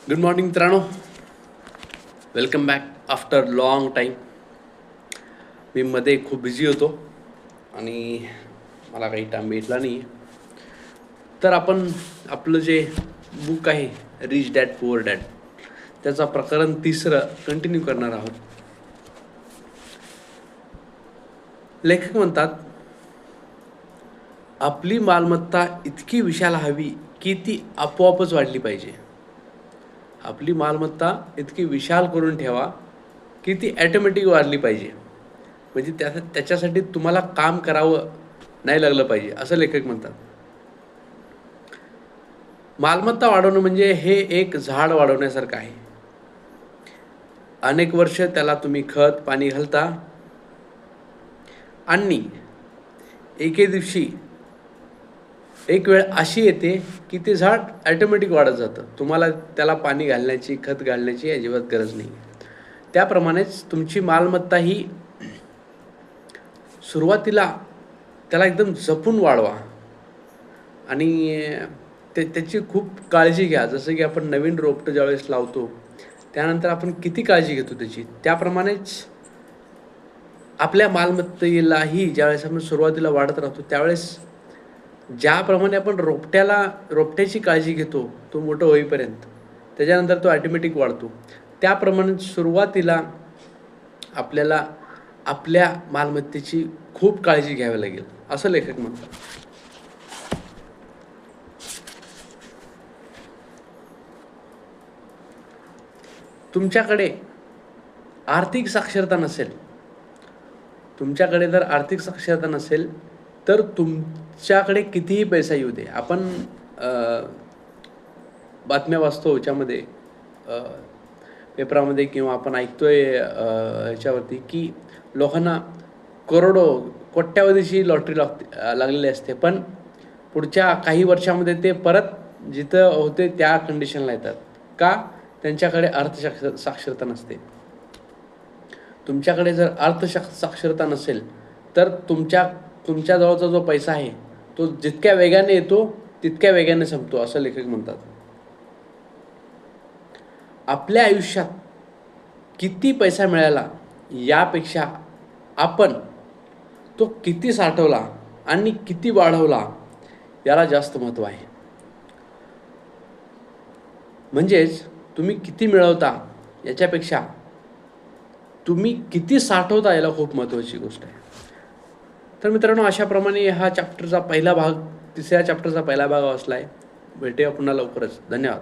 Good morning मित्रांनो, welcome back after long time. मी मध्ये खूप बिझी होतो आणि मला काही टाईम भेटला नाही. तर आपण आपलं जे बुक आहे रिच डॅड पुअर डॅड त्याचा प्रकरण 3 कंटिन्यू करणार आहोत. लेखक म्हणतात, आपली मालमत्ता इतकी विशाल हवी की ती आपोआपच वाढली पाहिजे. आपली मालमत्ता इतकी विशाल करून ठेवा की ती ॲटोमॅटिक वाढली पाहिजे. म्हणजे त्याच्यासाठी तुम्हाला काम करावं नाही लागलं पाहिजे, असं लेखक म्हणतात. मालमत्ता वाढवणं म्हणजे हे एक झाड वाढवण्यासारखं आहे. अनेक वर्ष त्याला तुम्ही खत पाणी घालता आणि एके दिवशी एक वेळ अशी येते की ते झाड ॲटोमॅटिक वाढत जातं. तुम्हाला त्याला पाणी घालण्याची खत घालण्याची अजिबात गरज नाही. त्याप्रमाणेच तुमची मालमत्ता ही सुरुवातीला त्याला एकदम जपून वाढवा आणि त्याची खूप काळजी घ्या. जसं की आपण नवीन रोपटं ज्यावेळेस लावतो त्यानंतर आपण किती काळजी घेतो त्याची, त्याप्रमाणेच आपल्या मालमत्तेलाही ज्यावेळेस आपण सुरुवातीला वाढत राहतो त्यावेळेस ज्याप्रमाणे आपण रोपट्याची काळजी घेतो तो मोठं होईपर्यंत, त्याच्यानंतर तो ॲटोमॅटिक वाढतो, त्याप्रमाणे सुरुवातीला आपल्याला आपल्या मालमत्तेची खूप काळजी घ्यावी लागेल, असं लेखक म्हणतात. तुमच्याकडे आर्थिक साक्षरता नसेल, तुमच्याकडे जर आर्थिक साक्षरता नसेल तर तुमच्याकडे कितीही पैसा येऊ दे. आपण बातम्या वाचतो याच्यामध्ये, पेपरामध्ये, किंवा आपण ऐकतोय ह्याच्यावरती की लोकांना कोट्यावधीची लॉटरी लागलेली असते, पण पुढच्या काही वर्षामध्ये ते परत जिथं होते त्या कंडिशनला येतात. का? त्यांच्याकडे साक्षरता नसते. तुमच्याकडे जर साक्षरता नसेल तर तुमच्याजवळचा जो पैसा आहे तो जितक्या वेगाने येतो तितक्या वेगाने संपतो, असं लेखक म्हणतात. आपल्या आयुष्यात किती पैसा मिळाला यापेक्षा आपण तो किती साठवला आणि किती वाढवला याला जास्त महत्त्व आहे. म्हणजेच तुम्ही किती मिळवता याच्यापेक्षा तुम्ही किती साठवता याला खूप महत्त्वाची गोष्ट आहे. तर मित्रांनो, अशाप्रमाणे हा चॅप्टरचा पहिला भाग, 3ऱ्या चॅप्टरचा पहिला भाग वाचला आहे. भेटूया पुन्हा लवकरच. धन्यवाद.